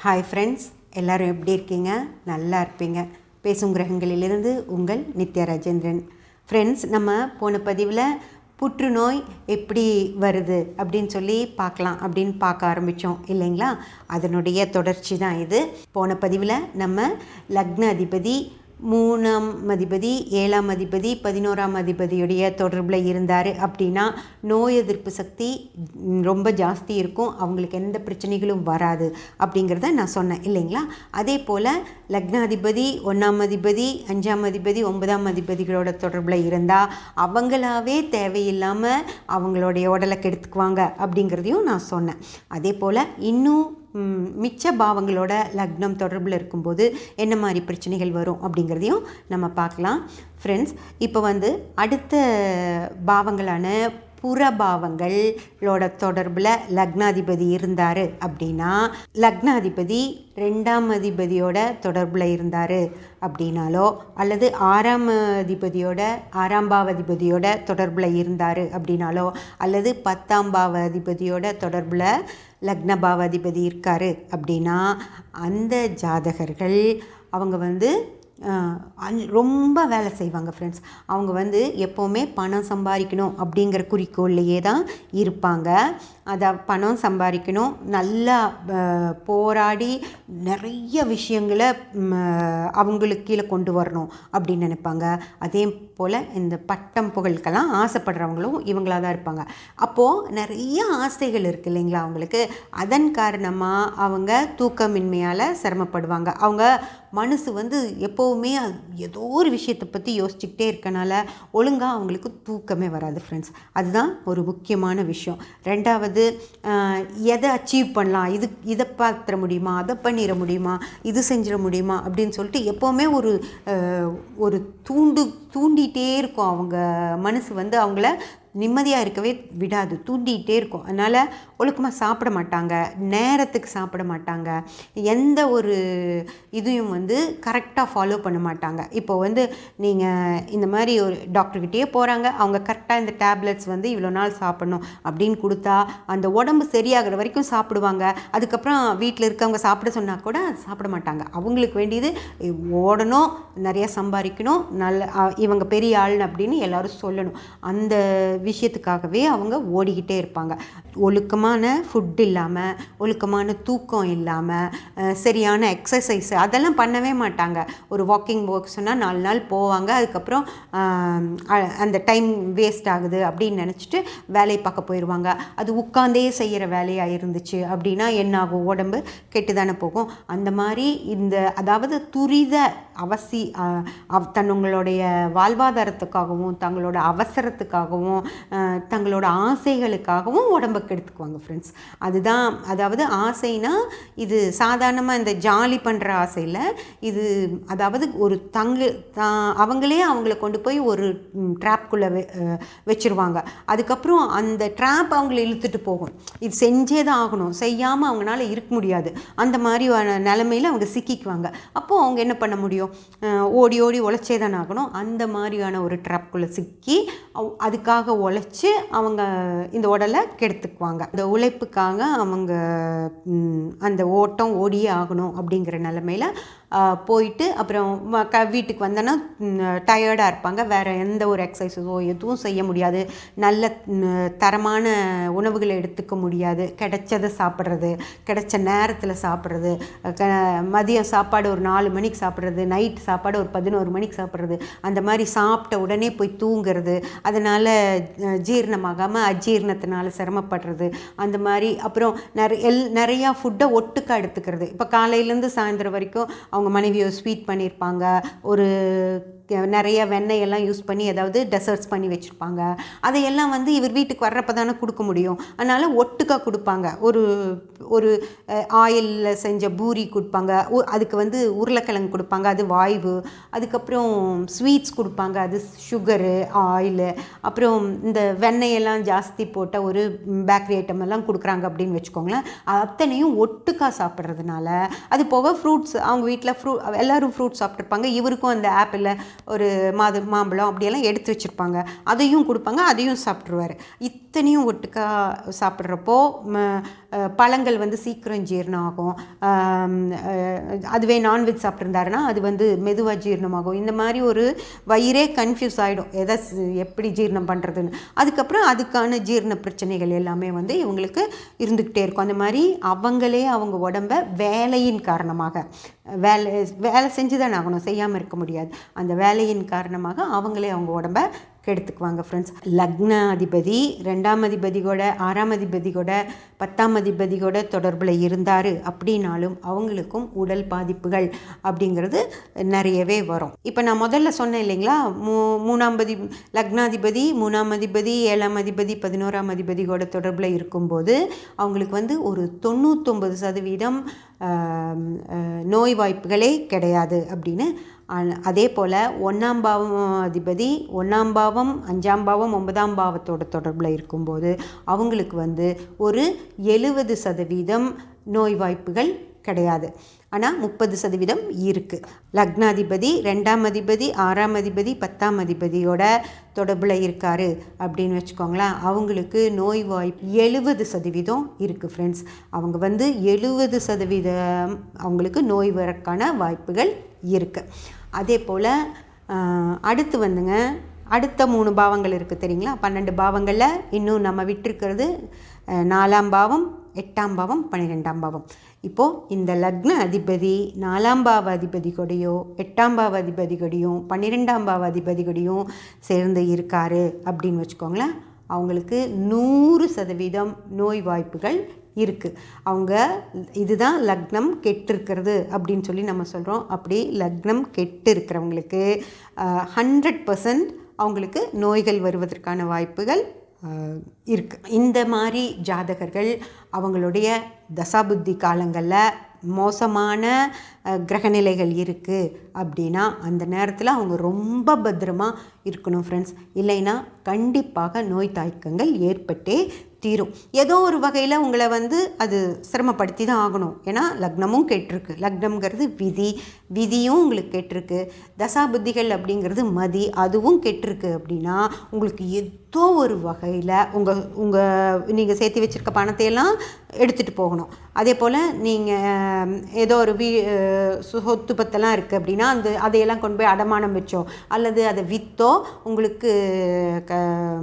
Hi friends, எல்லோரும் எப்படி இருக்கீங்க? நல்லா இருப்பீங்க. பேசும் கிரகங்களிலிருந்து உங்கள் நித்யா ராஜேந்திரன். ஃப்ரெண்ட்ஸ், நம்ம போன பதிவில் புற்றுநோய் எப்படி வருது அப்படின்னு சொல்லி பார்க்க ஆரம்பித்தோம் இல்லைங்களா? அதனுடைய தொடர்ச்சி தான் இது. போன பதிவில் நம்ம லக்ன அதிபதி 3ஆம் அதிபதி 7ஆம் அதிபதி 11ஆம் அதிபதியுடைய தொடர்பில் இருந்தார் அப்படின்னா நோய் எதிர்ப்பு சக்தி ரொம்ப ஜாஸ்தி இருக்கும், அவங்களுக்கு எந்த பிரச்சனைகளும் வராது அப்படிங்கிறத நான் சொன்னேன் இல்லைங்களா? அதே போல் லக்னாதிபதி 1ஆம் அதிபதி 5ஆம் அதிபதி 9ஆம் அதிபதிகளோட தொடர்பில் இருந்தால் அவங்களாவே தேவையில்லாமல் அவங்களுடைய உடலை கெடுத்துக்குவாங்க அப்படிங்கிறதையும் நான் சொன்னேன். அதே போல் இன்னும் மிச்ச பாவங்களோட லக்னம் தொடர்பில் இருக்கும்போது என்ன மாதிரி பிரச்சனைகள் வரும் அப்படிங்கிறதையும் நம்ம பார்க்கலாம். ஃப்ரெண்ட்ஸ், இப்போ அடுத்த பாவங்களான புறபாவங்களோட தொடர்பில் லக்னாதிபதி இருந்தார் அப்படின்னா, லக்னாதிபதி 2ஆம் அதிபதியோட தொடர்பில் இருந்தார் அப்படின்னாலோ, அல்லது 6ஆம் பாவாதிபதியோட தொடர்பில் இருந்தார் அப்படின்னாலோ, அல்லது 10ஆம் பாவாதிபதியோட தொடர்பில் லக்ன பாவாதிபதி இருக்கார் அப்படின்னா, அந்த ஜாதகர்கள் அவங்க ரொம்ப வேலை செய்வாங்க. ஃப்ரெண்ட்ஸ், அவங்க எப்போவுமே பணம் சம்பாதிக்கணும் அப்படிங்கிற குறிக்கோள்லையே தான் இருப்பாங்க. அதை பணம் சம்பாதிக்கணும், நல்லா போராடி நிறைய விஷயங்களை அவங்களுக்கு கீழே கொண்டு வரணும் அப்படின்னு நினைப்பாங்க. அதே போல் இந்த பட்டம் புகழுக்கெல்லாம் ஆசைப்படுறவங்களும் இவங்களாக தான் இருப்பாங்க. அப்போது நிறைய ஆசைகள் இருக்குது இல்லைங்களா அவங்களுக்கு. அதன் காரணமாக அவங்க தூக்கமின்மையால் சிரமப்படுவாங்க. அவங்க மனசு எப்போவுமே ஏதோ ஒரு விஷயத்தை பற்றி யோசிச்சுக்கிட்டே இருக்கனால ஒழுங்காக அவங்களுக்கு தூக்கமே வராது. ஃப்ரெண்ட்ஸ், அதுதான் ஒரு முக்கியமான விஷயம். ரெண்டாவது, எதை அச்சீவ் பண்ணலாம், இதை பார்த்துட முடியுமா, அதை பண்ணிட முடியுமா, இது செஞ்சிட முடியுமா அப்படின்னு சொல்லிட்டு எப்போவுமே ஒரு தூண்டிகிட்டே இருக்கும். அவங்க மனசு அவங்கள நிம்மதியாக இருக்கவே விடாது, தூண்டிகிட்டே இருக்கும். அதனால் ஒழுக்கமாக சாப்பிட மாட்டாங்க, நேரத்துக்கு சாப்பிட மாட்டாங்க, எந்த ஒரு இதையும் கரெக்டாக ஃபாலோ பண்ண மாட்டாங்க. இப்போ நீங்கள் இந்த மாதிரி ஒரு டாக்டர்கிட்டயே போகிறாங்க, அவங்க கரெக்டாக இந்த டேப்லெட்ஸ் இவ்வளோ நாள் சாப்பிடணும் அப்படின்னு கொடுத்தா அந்த உடம்பு சரியாகிற வரைக்கும் சாப்பிடுவாங்க. அதுக்கப்புறம் வீட்டில் இருக்கவங்க சாப்பிட சொன்னால் கூட சாப்பிட மாட்டாங்க. அவங்களுக்கு வேண்டியது ஓடணும், நிறைய சம்பாதிக்கணும், இவங்க பெரிய ஆள் அப்படின்னு எல்லோரும் சொல்லணும். அந்த விஷயத்துக்காகவே அவங்க ஓடிக்கிட்டே இருப்பாங்க. ஒழுக்கமான ஃபுட் இல்லாமல், ஒழுக்கமான தூக்கம் இல்லாமல், சரியான எக்ஸசைஸ் அதெல்லாம் பண்ணவே மாட்டாங்க. ஒரு வாக்கிங் போக சொன்னால் 4 நாள் போவாங்க, அதுக்கப்புறம் அந்த டைம் வேஸ்ட் ஆகுது அப்படின்னு நினச்சிட்டு வேலையை பார்க்க போயிடுவாங்க. அது உட்காந்தே செய்கிற வேலையாக இருந்துச்சு அப்படின்னா என்ன ஆகும்? உடம்பு கெட்டு தானே போகும். அந்த மாதிரி அதாவது துரித தங்களுடைய வாழ்வாதாரத்துக்காகவும் தங்களோட அவசரத்துக்காகவும் தங்களோட ஆசைகளுக்காகவும் உடம்புக்கு எடுத்துக்குவாங்க. ஃப்ரெண்ட்ஸ், அதுதான். அதாவது ஆசைனா இது சாதாரணமாக இந்த ஜாலி பண்ணுற ஆசையில், இது அதாவது ஒரு அவங்களே அவங்கள கொண்டு போய் ஒரு ட்ராப்குள்ளே வச்சுருவாங்க. அதுக்கப்புறம் அந்த ட்ராப் அவங்கள இழுத்துட்டு போகும். இது செஞ்சே தான் ஆகணும், செய்யாமல் அவங்களால இருக்க முடியாது. அந்த மாதிரியான நிலைமையில் அவங்க சிக்கிக்குவாங்க. அப்போது அவங்க என்ன பண்ண முடியும்? ஓடி ஓடி உழைச்சே தான் ஆகணும். அந்த மாதிரியான ஒரு ட்ராப்குள்ளே சிக்கி அதுக்காக உழைச்சி அவங்க இந்த உடலை கெடுத்துக்குவாங்க. இந்த உழைப்புக்காக அவங்க அந்த ஓட்டம் ஓடியே ஆகணும் அப்படிங்கிற நிலமையில் போயிட்டு அப்புறம் வீட்டுக்கு வந்தோன்னா டயர்டாக இருப்பாங்க. வேறு எந்த ஒரு எக்ஸசைஸோ எதுவும் செய்ய முடியாது, நல்ல தரமான உணவுகளை எடுத்துக்க முடியாது. கிடைச்சதை சாப்பிட்றது, கிடைச்ச நேரத்தில் சாப்பிட்றது, மதியம் சாப்பாடு ஒரு 4 மணிக்கு சாப்பிட்றது, நைட் சாப்பாடு ஒரு 11 மணிக்கு சாப்பிட்றது, அந்த மாதிரி சாப்பிட்ட உடனே போய் தூங்குறது, அதனால் ஜீரணமாகாமல் அஜீரணத்தினால சிரமப்படுறது, அந்த மாதிரி. அப்புறம் நிறையா ஃபுட்டை ஒட்டுக்காக எடுத்துக்கிறது. இப்போ காலையிலேருந்து சாயந்தரம் வரைக்கும் அவங்க மனைவியை ஸ்வீட் பண்ணியிருப்பாங்க, ஒரு நிறைய வெண்ணெயெல்லாம் யூஸ் பண்ணி ஏதாவது டெசர்ட்ஸ் பண்ணி வச்சுருப்பாங்க. அதையெல்லாம் இவர் வீட்டுக்கு வர்றப்ப தானே கொடுக்க முடியும். அதனால் ஒட்டுக்காக கொடுப்பாங்க. ஒரு ஆயிலில் செஞ்ச பூரி கொடுப்பாங்க, அதுக்கு உருளைக்கிழங்கு கொடுப்பாங்க, அது வாய்வு. அதுக்கப்புறம் ஸ்வீட்ஸ் கொடுப்பாங்க, அது சுகரு, ஆயிலு. அப்புறம் இந்த வெண்ணெயெல்லாம் ஜாஸ்தி போட்ட ஒரு பேக்கரி ஐட்டம் எல்லாம் கொடுக்குறாங்க அப்படின்னு வச்சுக்கோங்களேன். அத்தனையும் ஒட்டுக்காக சாப்பிட்றதுனால, அது போக ஃப்ரூட்ஸ், அவங்க வீட்டில் எல்லோரும் ஃப்ரூட்ஸ் சாப்பிட்ருப்பாங்க. இவருக்கும் அந்த ஆப்பிளில் ஒரு மாம்பழம் அப்படியெல்லாம் எடுத்து வச்சுருப்பாங்க, அதையும் கொடுப்பாங்க, அதையும் சாப்பிட்ருவார். இத்தனையும் ஒட்டுக்கா சாப்பிட்றப்போ பழங்கள் வந்து சீக்கிரம் ஜீரணம் ஆகும். அதுவே நான்வெஜ் சாப்பிட்ருந்தாருன்னா அது வந்து மெதுவாக ஜீரணமாகும். இந்த மாதிரி ஒரு வயிறே கன்ஃபியூஸ் ஆகிடும், எதை எப்படி ஜீரணம் பண்ணுறதுன்னு. அதுக்கப்புறம் அதுக்கான ஜீரண பிரச்சனைகள் எல்லாமே வந்து இவங்களுக்கு இருந்துக்கிட்டே இருக்கும். அந்த மாதிரி அவங்களே அவங்க உடம்ப வேலையின் காரணமாக, வேலை செஞ்சு தானே ஆகணும், செய்யாமல் இருக்க முடியாது. அந்த வேலையின் காரணமாக அவங்களே அவங்க உடம்ப கெடுத்துக்குவாங்க ஃப்ரெண்ட்ஸ். லக்னாதிபதி 2ஆம் அதிபதி கூட 6ஆம் அதிபதி கூட 10ஆம் அதிபதி கூட தொடர்பில் இருந்தார் அப்படின்னாலும் அவங்களுக்கும் உடல் பாதிப்புகள் அப்படிங்கிறது நிறையவே வரும். இப்போ நான் முதல்ல சொன்னேன் இல்லைங்களா, 3ஆம் லக்னாதிபதி 3ஆம் அதிபதி 7ஆம் அதிபதி 11ஆம் அதிபதி கூட தொடர்பில் இருக்கும்போது அவங்களுக்கு வந்து ஒரு 99% நோய் வாய்ப்புகளே கிடையாது அப்படின்னு. அதே போல் 1ஆம் அதிபதி 1ஆம் பாவம் 5ஆம் பாவம் 9ஆம் பாவத்தோட தொடர்பில் இருக்கும்போது அவங்களுக்கு வந்து ஒரு 70% நோய் வாய்ப்புகள் கிடையாது. ஆனால் 30% இருக்குது. லக்னாதிபதி 2ஆம் அதிபதி 6ஆம் அதிபதி 10ஆம் அதிபதியோட தொடர்பில் இருக்கார் அப்படின்னு வச்சுக்கோங்களேன், அவங்களுக்கு நோய் வாய்ப்பு 70% இருக்குது ஃப்ரெண்ட்ஸ். அவங்க வந்து 70% அவங்களுக்கு நோய் வரக்கான வாய்ப்புகள் இருக்குது. அதே போல் அடுத்து வந்துங்க, அடுத்த 3 பாவங்கள் இருக்குது தெரியுங்களா, 12 பாவங்களில் இன்னும் நம்ம விட்டுருக்கிறது 4ஆம் பாவம் 8ஆம் பாவம் 12ஆம் பாவம். இப்போது இந்த லக்ன அதிபதி 4ஆம் பாவ அதிபதி கூடயோ 8ஆம் பாவ அதிபதி கூடயும் 12ஆம் பாவ அதிபதி கூடயும் சேர்ந்து இருக்கார் அப்படின்னு வச்சுக்கோங்களேன், அவங்களுக்கு 100% நோய் வாய்ப்புகள் இருக்குது. அவங்க இதுதான் லக்னம் கெட்டு இருக்கிறது அப்படின்னு சொல்லி நம்ம சொல்கிறோம். அப்படி லக்னம் கெட்டு இருக்கிறவங்களுக்கு 100% அவங்களுக்கு நோய்கள் வருவதற்கான வாய்ப்புகள் இருக்குது. இந்த மாதிரி ஜாதகர்கள் அவங்களுடைய தசாபுத்தி காலங்களில் மோசமான கிரகநிலைகள் இருக்குது அப்படின்னா அந்த நேரத்தில் அவங்க ரொம்ப பத்திரமாக இருக்கணும் ஃப்ரெண்ட்ஸ். இல்லைன்னா கண்டிப்பாக நோய் தாக்கங்கள் ஏற்பட்டே தீரும். ஏதோ ஒரு வகையில் உங்களை வந்து அது சிரமப்படுத்தி தான் ஆகணும். ஏன்னா லக்னமும் கெட்டிருக்கு, லக்னம்ங்கிறது விதியும் உங்களுக்கு கெட்டிருக்கு, தசாபுத்திகள் அப்படிங்கிறது மதி, அதுவும் கெட்டிருக்கு அப்படின்னா உங்களுக்கு ஏதோ ஒரு வகையில் நீங்கள் சேர்த்து வச்சுருக்க பணத்தையெல்லாம் எடுத்துகிட்டு போகணும். அதே போல் நீங்கள் ஏதோ ஒரு சொத்து பத்தெல்லாம் இருக்குது அப்படின்னா அதையெல்லாம் கொண்டு போய் அடமானம் வச்சோ அல்லது அதை விற்றோ உங்களுக்கு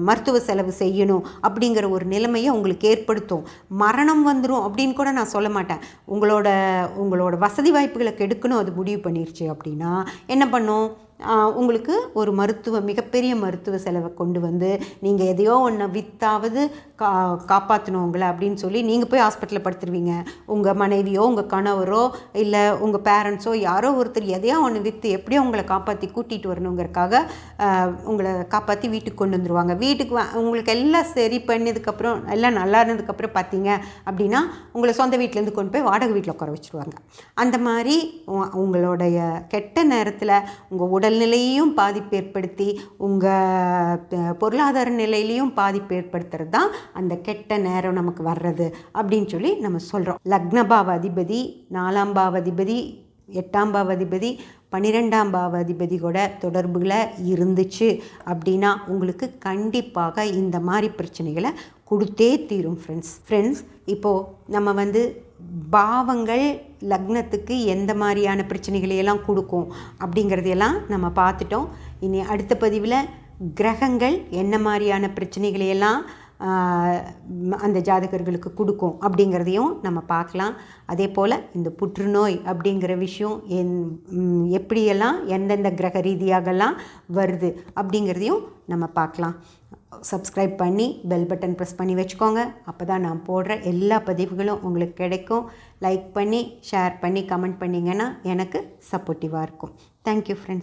மருத்துவ செலவு செய்யணும் அப்படிங்கிற ஒரு நிலைமையை உங்களுக்கு ஏற்படுத்தும். மரணம் வந்துடும் அப்படின்னு கூட நான் சொல்ல மாட்டேன். உங்களோட வசதி வாய்ப்புகளை கெடுக்கணும் அது முடிவு பண்ணிருச்சு அப்படின்னா என்ன பண்ணும், உங்களுக்கு ஒரு மிகப்பெரிய மருத்துவ செலவை கொண்டு வந்து நீங்கள் எதையோ ஒன்று வித்தாவது காப்பாற்றணும் உங்களை அப்படின்னு சொல்லி நீங்கள் போய் ஹாஸ்பிட்டலில் படுத்துருவீங்க. உங்கள் மனைவியோ உங்கள் கணவரோ இல்லை உங்கள் பேரண்ட்ஸோ யாரோ ஒருத்தர் எதையோ ஒன்று விற்று எப்படியோ உங்களை காப்பாற்றி கூட்டிகிட்டு வரணுங்கிறதுக்காக உங்களை காப்பாற்றி வீட்டுக்கு கொண்டு வந்துடுவாங்க. வீட்டுக்கு உங்களுக்கு எல்லாம் சரி பண்ணதுக்கப்புறம் எல்லாம் நல்லா இருந்ததுக்கப்புறம் பார்த்தீங்க அப்படின்னா உங்களை சொந்த வீட்டிலேருந்து கொண்டு போய் வாடகை வீட்டில் உட்கார வச்சுருவாங்க. அந்த மாதிரி உங்களுடைய கெட்ட நேரத்தில் உங்கள் உடல்நிலையையும் பாதிப்பு ஏற்படுத்தி உங்கள் பொருளாதார நிலையிலையும் பாதிப்பு ஏற்படுத்துறது தான் அந்த கெட்ட நேரம் நமக்கு வர்றது அப்படின்னு சொல்லி நம்ம சொல்கிறோம். லக்னபாவ அதிபதி 4ஆம் பாவ அதிபதி 8ஆம் பாவ அதிபதி 12ஆம் பாவ அதிபதி கூட தொடர்புகளை இருந்துச்சு அப்படின்னா உங்களுக்கு கண்டிப்பாக இந்த மாதிரி பிரச்சனைகளை கொடுத்தே தீரும் ஃப்ரெண்ட்ஸ். இப்போது நம்ம வந்து பாவங்கள் லக்னத்துக்கு எந்த மாதிரியான பிரச்சனைகளையெல்லாம் கொடுக்கும் அப்படிங்கிறதையெல்லாம் நம்ம பார்த்துட்டோம். இனி அடுத்த பதிவில் கிரகங்கள் என்ன மாதிரியான பிரச்சனைகளையெல்லாம் அந்த ஜாதகர்களுக்கு கொடுக்கும் அப்படிங்கிறதையும் நம்ம பார்க்கலாம். அதே போல் இந்த புற்றுநோய் அப்படிங்கிற விஷயம் எப்படியெல்லாம் எந்தெந்த கிரக ரீதியாகலாம் வருது அப்படிங்கிறதையும் நம்ம பார்க்கலாம். சப்ஸ்கிரைப் பண்ணி பெல் பட்டன் ப்ரெஸ் பண்ணி வச்சுக்கோங்க. அப்போ தான் நான் போடுற எல்லா பதிவுகளும் உங்களுக்கு கிடைக்கும். லைக் பண்ணி ஷேர் பண்ணி கமெண்ட் பண்ணிங்கன்னா எனக்கு சப்போர்ட்டிவாக இருக்கும். Thank you friends.